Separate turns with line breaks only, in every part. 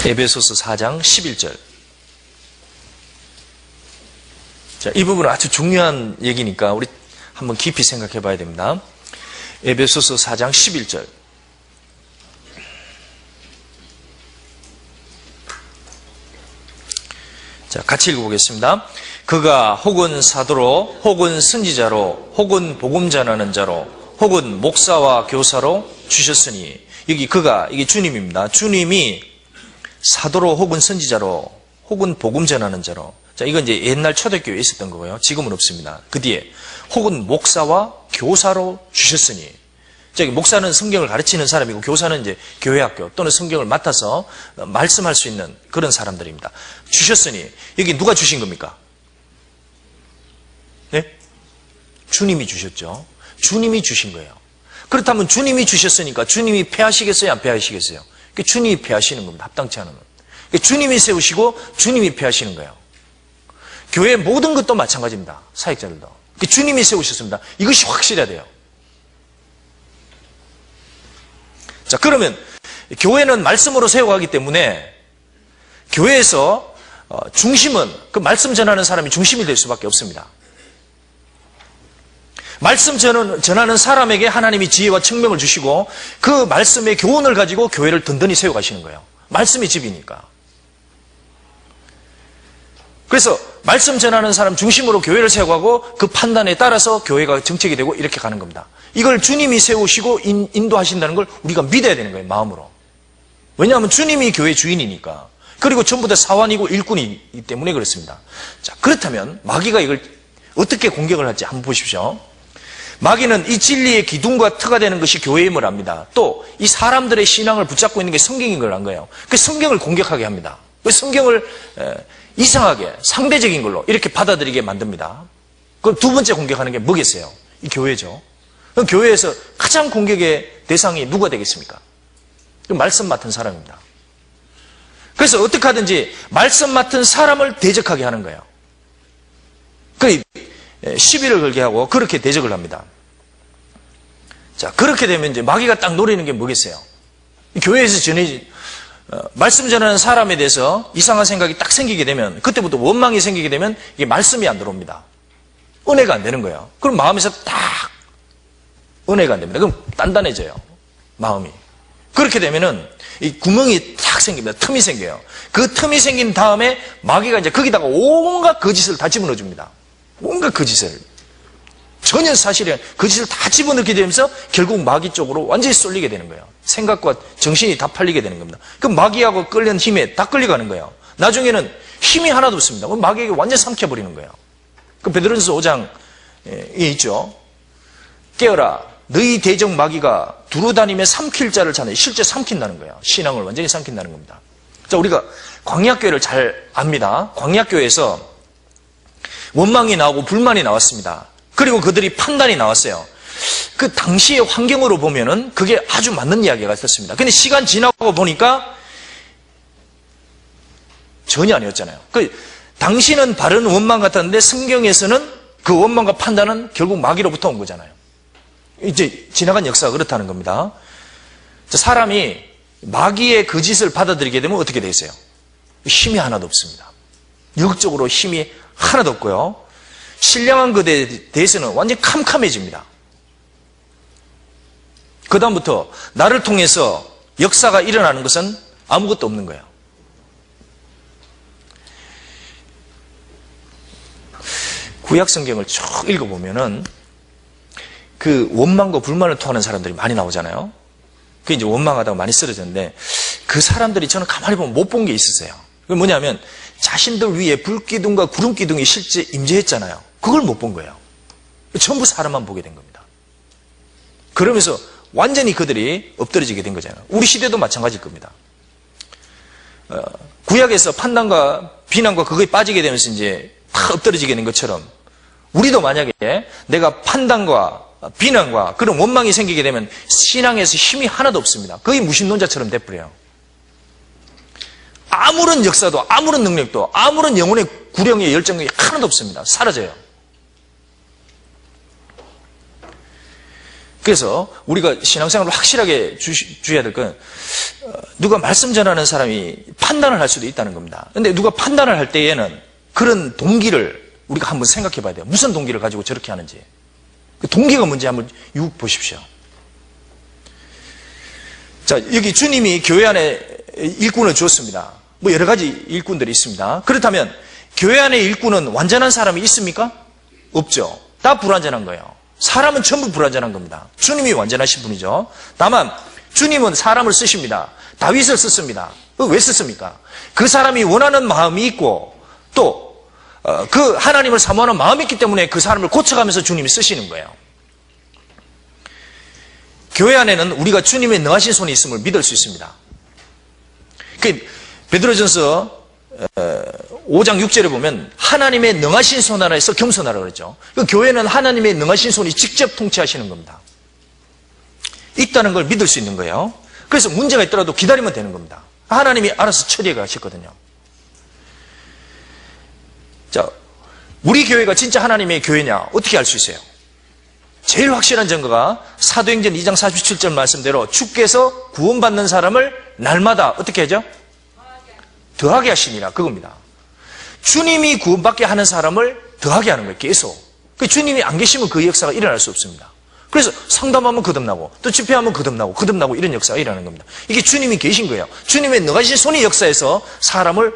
에베소서 4장 11절. 자, 이 부분은 아주 중요한 얘기니까 우리 한번 깊이 생각해 봐야 됩니다. 에베소서 4장 11절. 자, 같이 읽어보겠습니다. 그가 혹은 사도로, 혹은 선지자로, 혹은 복음 전하는 자로, 혹은 목사와 교사로 주셨으니, 여기 그가, 이게 주님입니다. 주님이 사도로, 혹은 선지자로, 혹은 복음 전하는 자로. 자, 이건 이제 옛날 초대교회에 있었던 거고요. 지금은 없습니다. 그 뒤에 혹은 목사와 교사로 주셨으니. 자, 목사는 성경을 가르치는 사람이고 교사는 이제 교회학교 또는 성경을 맡아서 말씀할 수 있는 그런 사람들입니다. 주셨으니 여기 누가 주신 겁니까? 네? 주님이 주셨죠. 주님이 주신 거예요. 그렇다면 주님이 주셨으니까 주님이 패하시겠어요? 안 패하시겠어요? 주님이 패하시는 겁니다. 합당치 않으면. 주님이 세우시고 주님이 패하시는 거예요. 교회 모든 것도 마찬가지입니다. 사역자들도. 주님이 세우셨습니다. 이것이 확실해야 돼요. 자, 그러면 교회는 말씀으로 세워가기 때문에 교회에서 중심은 그 말씀 전하는 사람이 중심이 될 수밖에 없습니다. 말씀 전하는 사람에게 하나님이 지혜와 청명을 주시고 그 말씀의 교훈을 가지고 교회를 든든히 세워가시는 거예요. 말씀이 집이니까. 그래서 말씀 전하는 사람 중심으로 교회를 세워가고 그 판단에 따라서 교회가 정책이 되고 이렇게 가는 겁니다. 이걸 주님이 세우시고 인도하신다는 걸 우리가 믿어야 되는 거예요. 마음으로. 왜냐하면 주님이 교회 주인이니까. 그리고 전부 다 사환이고 일꾼이기 때문에 그렇습니다. 자, 그렇다면 마귀가 이걸 어떻게 공격을 할지 한번 보십시오. 마귀는 이 진리의 기둥과 터가 되는 것이 교회임을 압니다. 또 이 사람들의 신앙을 붙잡고 있는 게 성경인 걸 안 거예요. 그 성경을 공격하게 합니다. 그 성경을 이상하게 상대적인 걸로 이렇게 받아들이게 만듭니다. 그럼 두 번째 공격하는 게 뭐겠어요? 이 교회죠. 그럼 교회에서 가장 공격의 대상이 누가 되겠습니까? 말씀 맡은 사람입니다. 그래서 어떻게 하든지 말씀 맡은 사람을 대적하게 하는 거예요. 그 시비를 걸게 하고 그렇게 대적을 합니다. 자, 그렇게 되면 이제 마귀가 딱 노리는 게 뭐겠어요? 교회에서 말씀 전하는 사람에 대해서 이상한 생각이 딱 생기게 되면 그때부터 원망이 생기게 되면 이게 말씀이 안 들어옵니다. 은혜가 안 되는 거예요. 그럼 마음에서 딱 은혜가 안 됩니다. 그럼 단단해져요. 마음이. 그렇게 되면은 이 구멍이 탁 생깁니다. 틈이 생겨요. 그 틈이 생긴 다음에 마귀가 이제 거기다가 온갖 거짓을 다 집어넣어 줍니다. 온갖 거짓을. 전혀 사실은 거짓을 다 집어넣게 되면서 결국 마귀 쪽으로 완전히 쏠리게 되는 거예요. 생각과 정신이 다 팔리게 되는 겁니다. 그 마귀하고 끌린 힘에 다 끌려가는 거예요. 나중에는 힘이 하나도 없습니다. 마귀에게 완전히 삼켜버리는 거예요. 그 베드로전서 5장에 있죠. 깨어라. 너희 대적 마귀가 두루다니며 삼킬 자를 찾네. 실제 삼킨다는 거예요. 신앙을 완전히 삼킨다는 겁니다. 자, 우리가 광야교회를 잘 압니다. 광야교회에서 원망이 나오고 불만이 나왔습니다. 그리고 그들이 판단이 나왔어요. 그 당시의 환경으로 보면은 그게 아주 맞는 이야기가 있었습니다. 근데 시간 지나고 보니까 전혀 아니었잖아요. 당시는 바른 원망 같았는데 성경에서는 그 원망과 판단은 결국 마귀로부터 온 거잖아요. 이제 지나간 역사가 그렇다는 겁니다. 사람이 마귀의 거짓을 받아들이게 되면 어떻게 되겠어요? 힘이 하나도 없습니다. 영적으로 힘이 하나도 없고요. 신령한 것에 대해서는 완전히 캄캄해집니다. 그 다음부터 나를 통해서 역사가 일어나는 것은 아무것도 없는 거예요. 구약 성경을 쭉 읽어보면은 그 원망과 불만을 토하는 사람들이 많이 나오잖아요. 그 이제 원망하다가 많이 쓰러졌는데 그 사람들이 저는 가만히 보면 못 본 게 있으세요. 그게 뭐냐면 자신들 위에 불기둥과 구름기둥이 실제 임재했잖아요. 그걸 못 본 거예요. 전부 사람만 보게 된 겁니다. 그러면서 완전히 그들이 엎드러지게 된 거잖아요. 우리 시대도 마찬가지일 겁니다. 구약에서 판단과 비난과 그거에 빠지게 되면서 이제 다 엎드러지게 된 것처럼 우리도 만약에 내가 판단과 비난과 그런 원망이 생기게 되면 신앙에서 힘이 하나도 없습니다. 거의 무신론자처럼 돼버려요. 아무런 역사도 아무런 능력도 아무런 영혼의 구령의 열정이 하나도 없습니다. 사라져요. 그래서 우리가 신앙생활을 확실하게 주셔야 될 건 누가 말씀 전하는 사람이 판단을 할 수도 있다는 겁니다. 근데 누가 판단을 할 때에는 그런 동기를 우리가 한번 생각해 봐야 돼요. 무슨 동기를 가지고 저렇게 하는지. 그 동기가 뭔지 한번 육 보십시오. 자, 여기 주님이 교회 안에 일꾼을 주었습니다. 뭐 여러 가지 일꾼들이 있습니다. 그렇다면 교회 안에 일꾼은 완전한 사람이 있습니까? 없죠. 다 불완전한 거예요. 사람은 전부 불완전한 겁니다. 주님이 완전하신 분이죠. 다만 주님은 사람을 쓰십니다. 다윗을 썼습니다. 왜 썼습니까? 그 사람이 원하는 마음이 있고 또 그 하나님을 사모하는 마음이 있기 때문에 그 사람을 고쳐가면서 주님이 쓰시는 거예요. 교회 안에는 우리가 주님의 능하신 손이 있음을 믿을 수 있습니다. 베드로전서 5장 6절에 보면 하나님의 능하신 손 아래에서 겸손하라 그랬죠. 그 교회는 하나님의 능하신 손이 직접 통치하시는 겁니다. 있다는 걸 믿을 수 있는 거예요. 그래서 문제가 있더라도 기다리면 되는 겁니다. 하나님이 알아서 처리해 가셨거든요. 자, 우리 교회가 진짜 하나님의 교회냐 어떻게 알 수 있어요? 제일 확실한 증거가 사도행전 2장 47절 말씀대로 주께서 구원받는 사람을 날마다 어떻게 하죠? 더하게 하시니라 그겁니다. 주님이 구원받게 하는 사람을 더하게 하는 거예요. 계속. 주님이 안 계시면 그 역사가 일어날 수 없습니다. 그래서 상담하면 거듭나고 또 집회하면 거듭나고 이런 역사가 일어나는 겁니다. 이게 주님이 계신 거예요. 주님의 능하신 손이 역사에서 사람을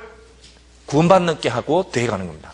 구원받게 하고 더해가는 겁니다.